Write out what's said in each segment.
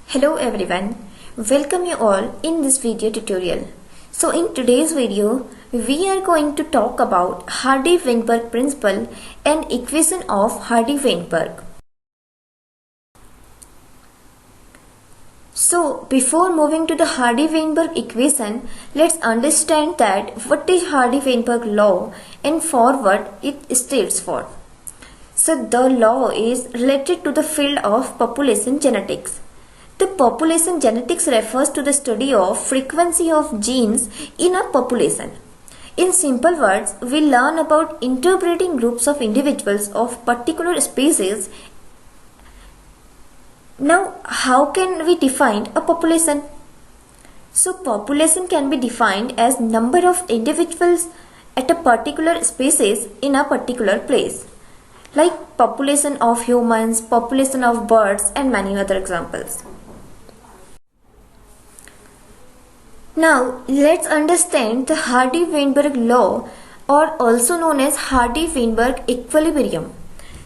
Hello everyone, welcome you all in this video tutorial. So in today's video, we are going to talk about Hardy-Weinberg principle and equation of Hardy-Weinberg. So before moving to the Hardy-Weinberg equation, let's understand that what is Hardy-Weinberg law and for what it stands for. So the law is related to the field of population genetics. The population genetics refers to the study of frequency of genes in a population. In simple words, we learn about interbreeding groups of individuals of particular species. Now, how can we define a population? So, population can be defined as number of individuals at a particular species in a particular place, like population of humans, population of birds, and many other examples. Now, let's understand the Hardy-Weinberg law, or also known as Hardy-Weinberg equilibrium.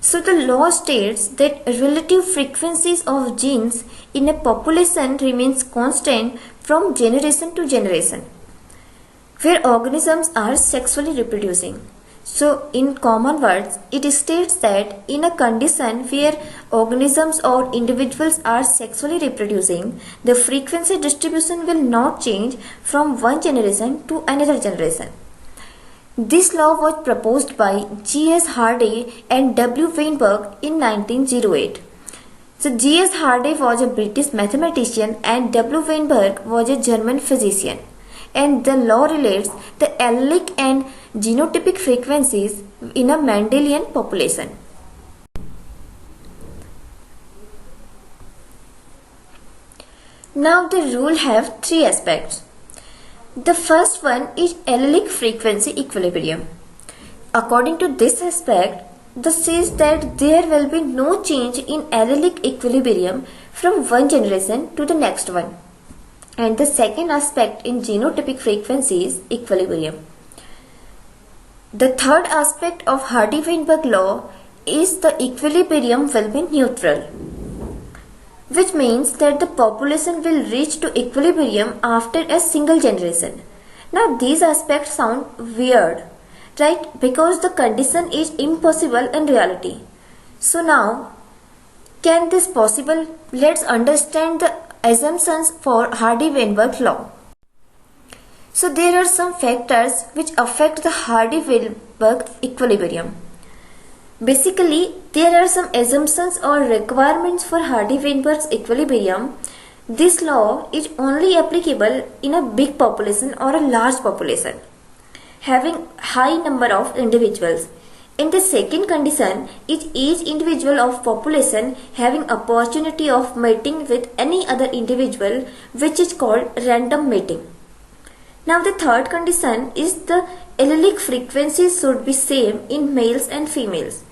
So, the law states that relative frequencies of genes in a population remains constant from generation to generation, where organisms are sexually reproducing. So, in common words, it states that in a condition where organisms or individuals are sexually reproducing, the frequency distribution will not change from one generation to another generation. This law was proposed by G.S. Hardy and W. Weinberg in 1908. So, G.S. Hardy was a British mathematician and W. Weinberg was a German physician. And the law relates the allelic and genotypic frequencies in a Mendelian population. Now the rule have three aspects. The first one is allelic frequency equilibrium. According to this aspect, this says that there will be no change in allelic equilibrium from one generation to the next one. And the second aspect in genotypic frequency is equilibrium. The third aspect of Hardy-Weinberg law is the equilibrium will be neutral, which means that the population will reach to equilibrium after a single generation. Now these aspects sound weird, right? Because the condition is impossible in reality. So now, can this possible? Let's understand the assumptions for Hardy-Weinberg law. So there are some factors which affect the Hardy-Weinberg equilibrium. Basically, there are some assumptions or requirements for Hardy-Weinberg's equilibrium. This law is only applicable in a big population or a large population, having high number of individuals. In the second condition is each individual of population having opportunity of mating with any other individual, which is called random mating. Now the third condition is the allelic frequencies should be same in males and females,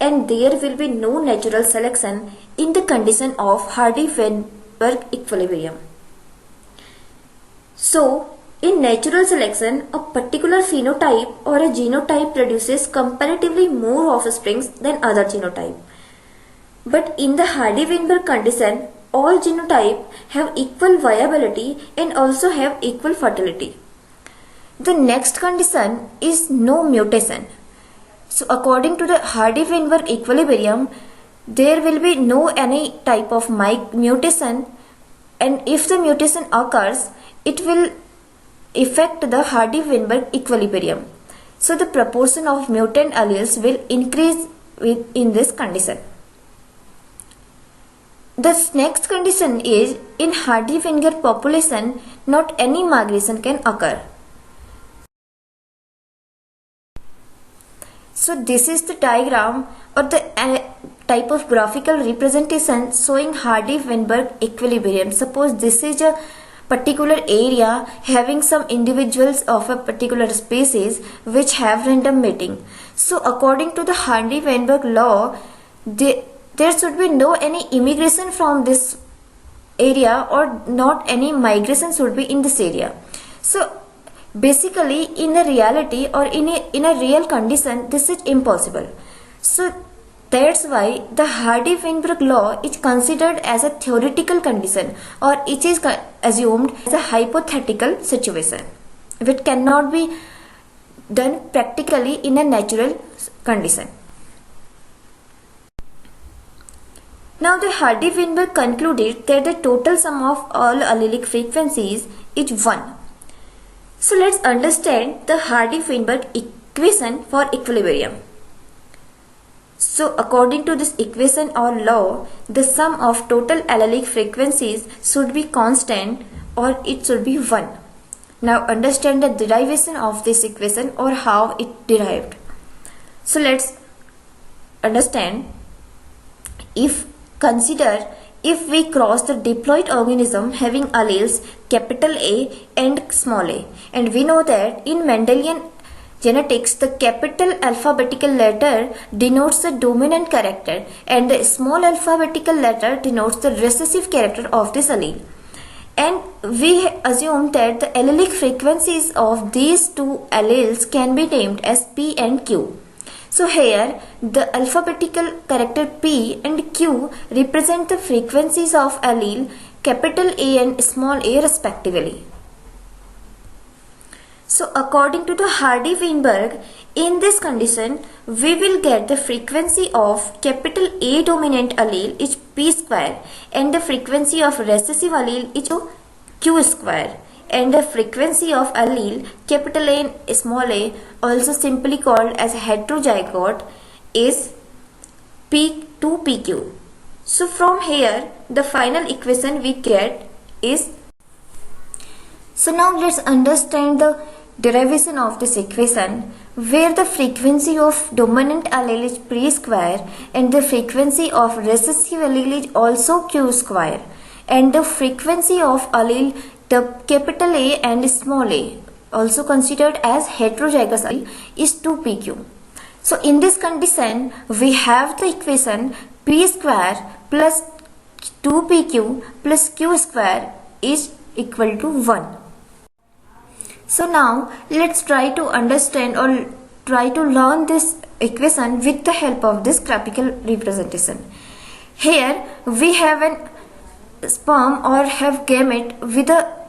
and there will be no natural selection in the condition of Hardy-Weinberg equilibrium. So, in natural selection, a particular phenotype or a genotype produces comparatively more offsprings than other genotype. But in the Hardy-Weinberg condition, all genotypes have equal viability and also have equal fertility. The next condition is no mutation. So according to the Hardy-Weinberg equilibrium, there will be no any type of mutation, and if the mutation occurs, it will affect the Hardy-Weinberg equilibrium. So the proportion of mutant alleles will increase in this condition. The next condition is in Hardy-Weinberg population, not any migration can occur. So this is the diagram or the type of graphical representation showing Hardy-Weinberg equilibrium. Suppose this is a particular area having some individuals of a particular species which have random mating. So according to the Hardy-Weinberg law, there should be no any immigration from this area or not any migration should be in this area. So basically in a reality or in a real condition, this is impossible. So that's why the Hardy-Weinberg law is considered as a theoretical condition, or it is assumed as a hypothetical situation which cannot be done practically in a natural condition. Now the Hardy-Weinberg concluded that the total sum of all allelic frequencies is 1. So let's understand the Hardy-Weinberg equation for equilibrium. So according to this equation or law, the sum of total allelic frequencies should be constant, or it should be 1. Now understand the derivation of this equation or how it derived. So let's understand. Consider if we cross the diploid organism having alleles capital A and small a, and we know that in Mendelian genetics the capital alphabetical letter denotes the dominant character and the small alphabetical letter denotes the recessive character of this allele. And we assume that the allelic frequencies of these two alleles can be named as P and Q. So here the alphabetical character P and Q represent the frequencies of allele capital A and small a respectively. So according to the Hardy-Weinberg, in this condition we will get the frequency of capital A dominant allele is P square and the frequency of recessive allele is Q square, and the frequency of allele capital A and small a, also simply called as heterozygote, is P2PQ. So from here the final equation we get is. So now let's understand the derivation of this equation, where the frequency of dominant allele is P square and the frequency of recessive allele is also Q square, and the frequency of allele the capital A and small a, also considered as heterozygous allele, is 2PQ. So in this condition we have the equation P square plus 2PQ plus Q square is equal to 1. So now let's try to understand or try to learn this equation with the help of this graphical representation. Here we have an sperm or have gamete with a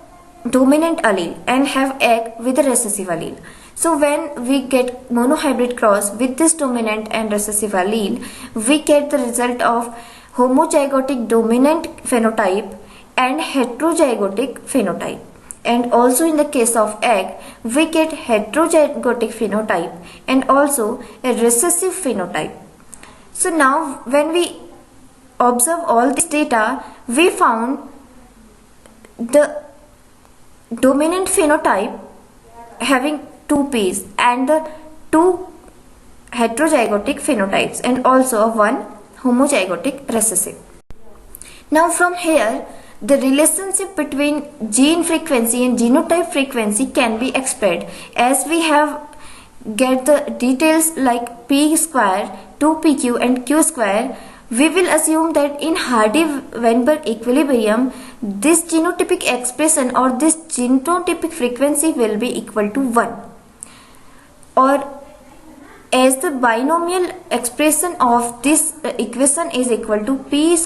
dominant allele and have egg with a recessive allele. So when we get monohybrid cross with this dominant and recessive allele, we get the result of homozygotic dominant phenotype and heterozygotic phenotype. And also in the case of egg, we get heterozygotic phenotype and also a recessive phenotype. So now when we observe all this data, we found the dominant phenotype having 2 P's and the 2 heterozygotic phenotypes and also one homozygotic recessive. Now from here, the relationship between gene frequency and genotype frequency can be expressed as we have get the details like P square, 2PQ and Q square. We will assume that in Hardy-Weinberg equilibrium, this genotypic expression or this genotypic frequency will be equal to 1. Or as the binomial expression of this equation is equal to P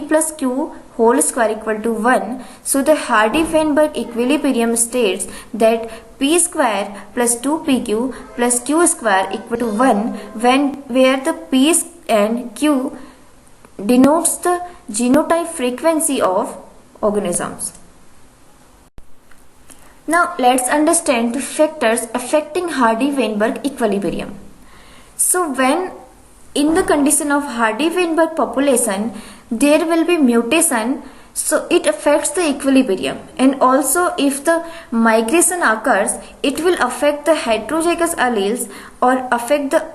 plus Q whole square equal to 1. So the Hardy-Weinberg equilibrium states that P square plus 2PQ plus Q square equal to 1 where the P and Q denotes the genotype frequency of organisms. Now let's understand the factors affecting Hardy-Weinberg equilibrium. So when in the condition of Hardy-Weinberg population there will be mutation, so it affects the equilibrium, and also if the migration occurs it will affect the heterozygous alleles or affect the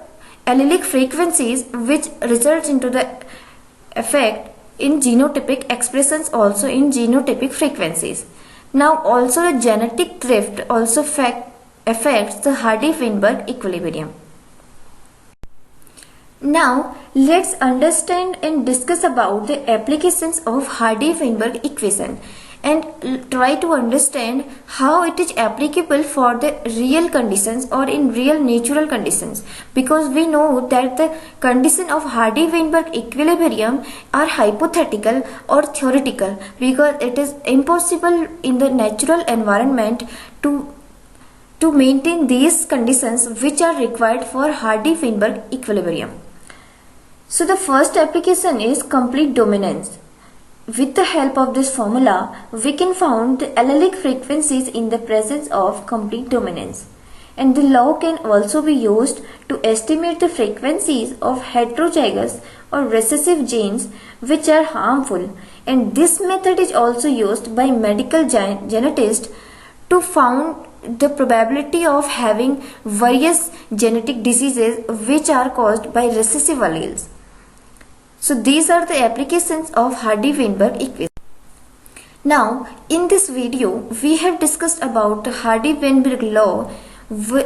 allelic frequencies, which results into the effect in genotypic expressions, also in genotypic frequencies. Now also the genetic drift also affects the Hardy-Weinberg equilibrium. Now let's understand and discuss about the applications of Hardy-Weinberg equation. and try to understand how it is applicable for the real conditions or in real natural conditions, because we know that the condition of Hardy-Weinberg equilibrium are hypothetical or theoretical, because it is impossible in the natural environment to maintain these conditions which are required for Hardy-Weinberg equilibrium. So the first application is complete dominance. With the help of this formula, we can find the allelic frequencies in the presence of complete dominance. And the law can also be used to estimate the frequencies of heterozygous or recessive genes which are harmful. And this method is also used by medical geneticists to find the probability of having various genetic diseases which are caused by recessive alleles. So these are the applications of Hardy-Weinberg equation. Now in this video we have discussed about the Hardy-Weinberg law,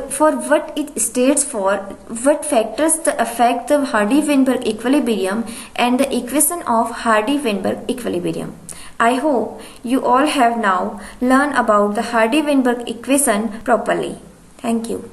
for what it states for, what factors affect the Hardy-Weinberg equilibrium, and the equation of Hardy-Weinberg equilibrium. I hope you all have now learned about the Hardy-Weinberg equation properly. Thank you.